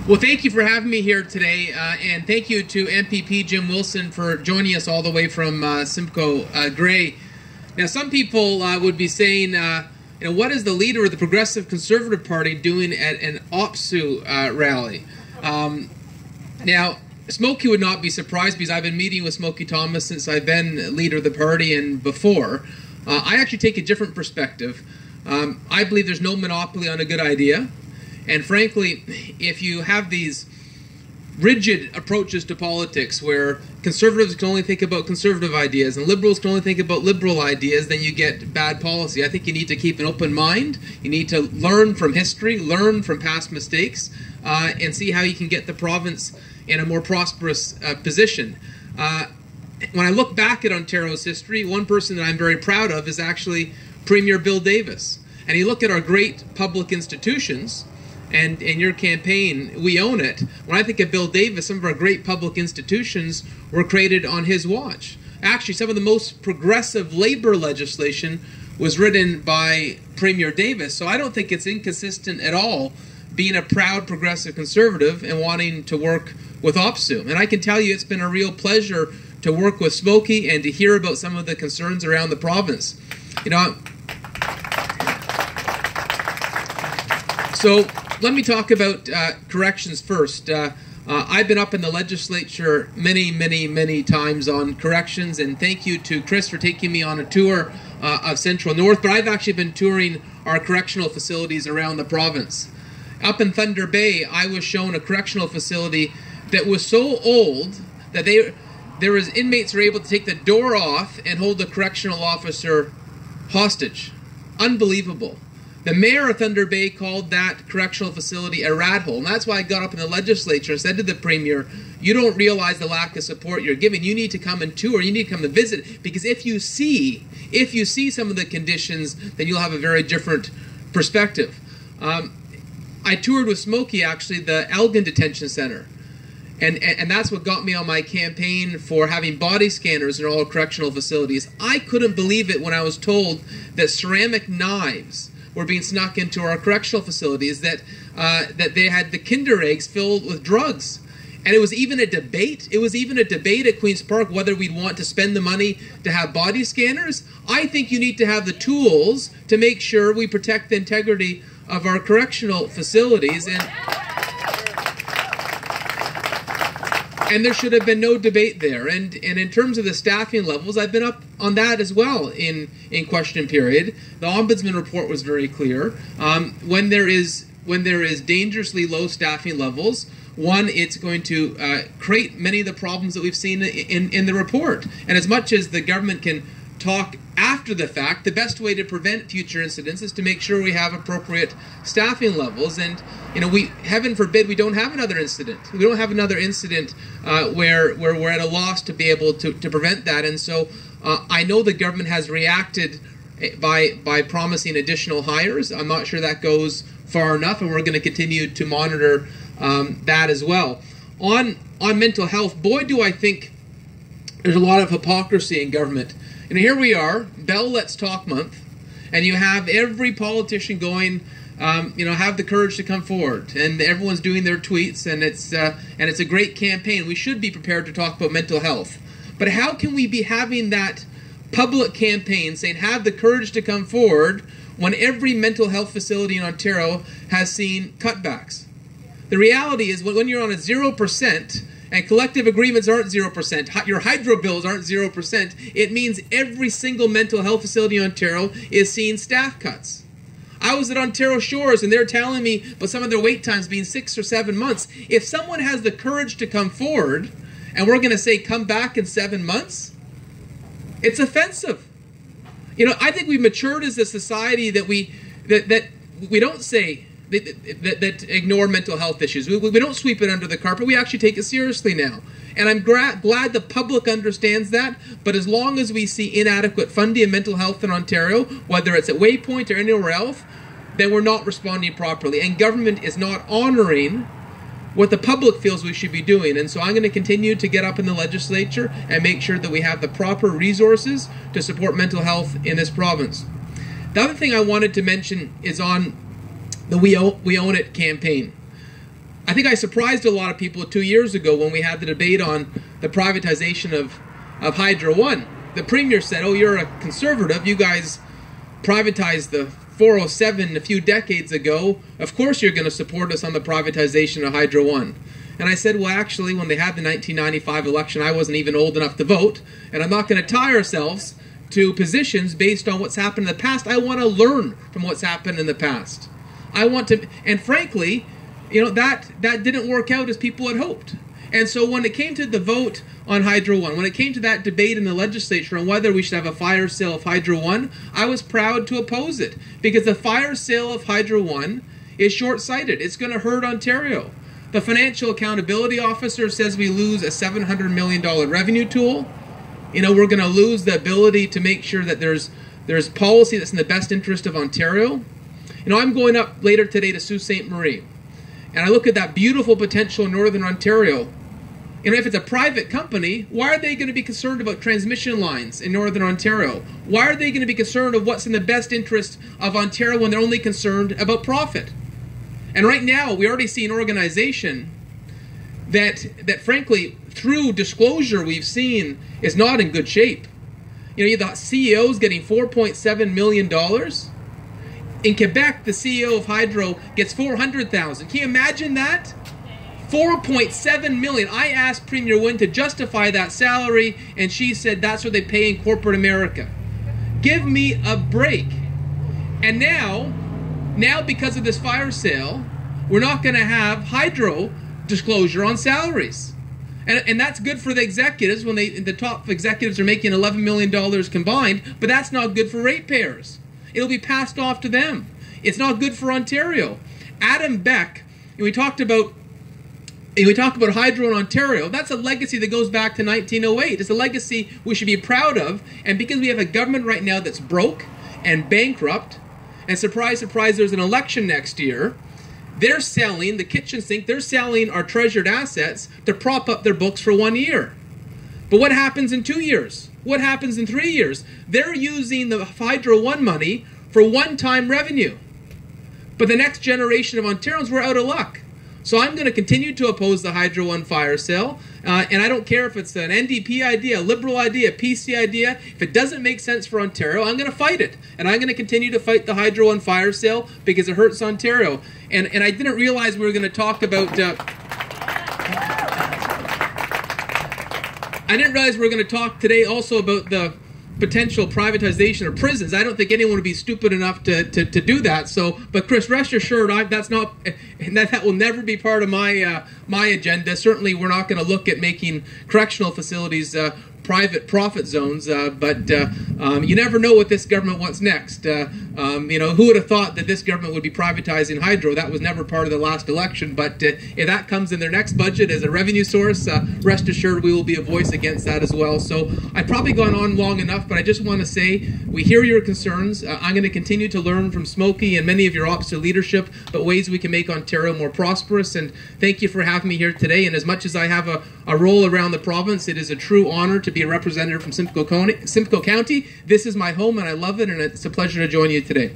Well, thank you for having me here today, and thank you to MPP Jim Wilson for joining us all the way from Simcoe Grey. Now, some people would be saying, what is the leader of the Progressive Conservative Party doing at an OPSU rally? Now, Smokey would not be surprised because I've been meeting with Smokey Thomas since I've been leader of the party and before. I actually take a different perspective. I believe there's no monopoly on a good idea. And frankly, if you have these rigid approaches to politics where conservatives can only think about conservative ideas and liberals can only think about liberal ideas, then you get bad policy. I think you need to keep an open mind. You need to learn from history, learn from past mistakes, and see how you can get the province in a more prosperous position. When I look back at Ontario's history, one person that I'm very proud of is actually Premier Bill Davis. And you look at our great public institutions, and in your campaign, we own it. When I think of Bill Davis, some of our great public institutions were created on his watch. Actually, some of the most progressive labor legislation was written by Premier Davis. So I don't think it's inconsistent at all being a proud progressive conservative and wanting to work with OPSU. And I can tell you it's been a real pleasure to work with Smokey and to hear about some of the concerns around the province. So let me talk about corrections first. I've been up in the legislature many times on corrections, and thank you to Chris for taking me on a tour of Central North, but I've actually been touring our correctional facilities around the province. Up in Thunder Bay, I was shown a correctional facility that was so old that inmates were able to take the door off and hold the correctional officer hostage. Unbelievable. The mayor of Thunder Bay called that correctional facility a rat hole, and that's why I got up in the legislature and said to the Premier, you don't realize the lack of support you're giving. You need to come and tour, you need to come and visit, because if you see some of the conditions, then you'll have a very different perspective. I toured with Smokey, actually, the Elgin Detention Center, and that's what got me on my campaign for having body scanners in all correctional facilities. I couldn't believe it when I was told that ceramic knives were being snuck into our correctional facilities, that they had the Kinder eggs filled with drugs. And it was even a debate. It was even a debate at Queen's Park whether we'd want to spend the money to have body scanners. I think you need to have the tools to make sure we protect the integrity of our correctional facilities. And there should have been no debate there. And in terms of the staffing levels, I've been up on that as well in question period. The Ombudsman report was very clear. When there is dangerously low staffing levels, one, it's going to create many of the problems that we've seen in the report. And as much as the government can talk after the fact, the best way to prevent future incidents is to make sure we have appropriate staffing levels. And heaven forbid we don't have another incident. We don't have another incident where we're at a loss to be able to prevent that. And so I know the government has reacted by promising additional hires. I'm not sure that goes far enough, and we're going to continue to monitor that as well. On mental health, boy, do I think there's a lot of hypocrisy in government. And here we are, Bell Let's Talk Month, and you have every politician going, have the courage to come forward, and everyone's doing their tweets, and it's a great campaign. We should be prepared to talk about mental health. But how can we be having that public campaign saying have the courage to come forward when every mental health facility in Ontario has seen cutbacks? The reality is when you're on a 0%, and collective agreements aren't 0%, your hydro bills aren't 0%, it means every single mental health facility in Ontario is seeing staff cuts. I was at Ontario Shores and they're telling me about some of their wait times being 6 or 7 months. If someone has the courage to come forward and we're going to say come back in 7 months, it's offensive. I think we've matured as a society that we don't say that ignore mental health issues. We don't sweep it under the carpet. We actually take it seriously now. And I'm glad the public understands that, but as long as we see inadequate funding in mental health in Ontario, whether it's at Waypoint or anywhere else, then we're not responding properly. And government is not honoring what the public feels we should be doing. And so I'm going to continue to get up in the legislature and make sure that we have the proper resources to support mental health in this province. The other thing I wanted to mention is on the We Own It campaign. I think I surprised a lot of people 2 years ago when we had the debate on the privatization of Hydro One. The Premier said, oh, you're a conservative, you guys privatized the 407 a few decades ago, of course you're going to support us on the privatization of Hydro One. And I said, well, actually, when they had the 1995 election, I wasn't even old enough to vote, and I'm not going to tie ourselves to positions based on what's happened in the past. I want to learn from what's happened in the past. I want to, and frankly, you know, that didn't work out as people had hoped. And so when it came to the vote on Hydro One, when it came to that debate in the legislature on whether we should have a fire sale of Hydro One, I was proud to oppose it, because the fire sale of Hydro One is short-sighted. It's going to hurt Ontario. The Financial Accountability Officer says we lose a $700 million revenue tool. You know, we're going to lose the ability to make sure that there's policy that's in the best interest of Ontario. You know, I'm going up later today to Sault Ste. Marie, and I look at that beautiful potential in Northern Ontario. You know, if it's a private company, why are they going to be concerned about transmission lines in Northern Ontario? Why are they going to be concerned of what's in the best interest of Ontario when they're only concerned about profit? And right now, we already see an organization that frankly, through disclosure we've seen, is not in good shape. You know, the CEO's getting $4.7 million. In Quebec, the CEO of Hydro gets $400,000. Can you imagine that? $4.7 million. I asked Premier Wynne to justify that salary, and she said that's what they pay in corporate America. Give me a break. And now because of this fire sale, we're not going to have Hydro disclosure on salaries. And that's good for the executives when the top executives are making $11 million combined, but that's not good for ratepayers. It'll be passed off to them. It's not good for Ontario. Adam Beck, and we talked about Hydro in Ontario. That's a legacy that goes back to 1908. It's a legacy we should be proud of. And because we have a government right now that's broke and bankrupt, and surprise, surprise, there's an election next year, they're selling the kitchen sink, they're selling our treasured assets to prop up their books for 1 year. But what happens in 2 years? What happens in 3 years? They're using the Hydro One money for one-time revenue. But the next generation of Ontarians, we're out of luck. So I'm going to continue to oppose the Hydro One fire sale, and I don't care if it's an NDP idea, a Liberal idea, a PC idea. If it doesn't make sense for Ontario, I'm going to fight it. And I'm going to continue to fight the Hydro One fire sale because it hurts Ontario. And I didn't realize we were going to talk about... I didn't realize we were going to talk today also about the potential privatization of prisons. I don't think anyone would be stupid enough to do that. So, but Chris, rest assured, that will never be part of my agenda. Certainly, we're not going to look at making correctional facilities private profit zones. But you never know what this government wants next. You know, who would have thought that this government would be privatizing Hydro? That was never part of the last election. But if that comes in their next budget as a revenue source, rest assured we will be a voice against that as well. So I've probably gone on long enough, but I just want to say we hear your concerns. I'm going to continue to learn from Smokey and many of your opposite leadership, but ways we can make Ontario more prosperous. And thank you for having me here today. And as much as I have a role around the province, it is a true honor to be a representative from Simcoe County. This is my home, and I love it, and it's a pleasure to join you today.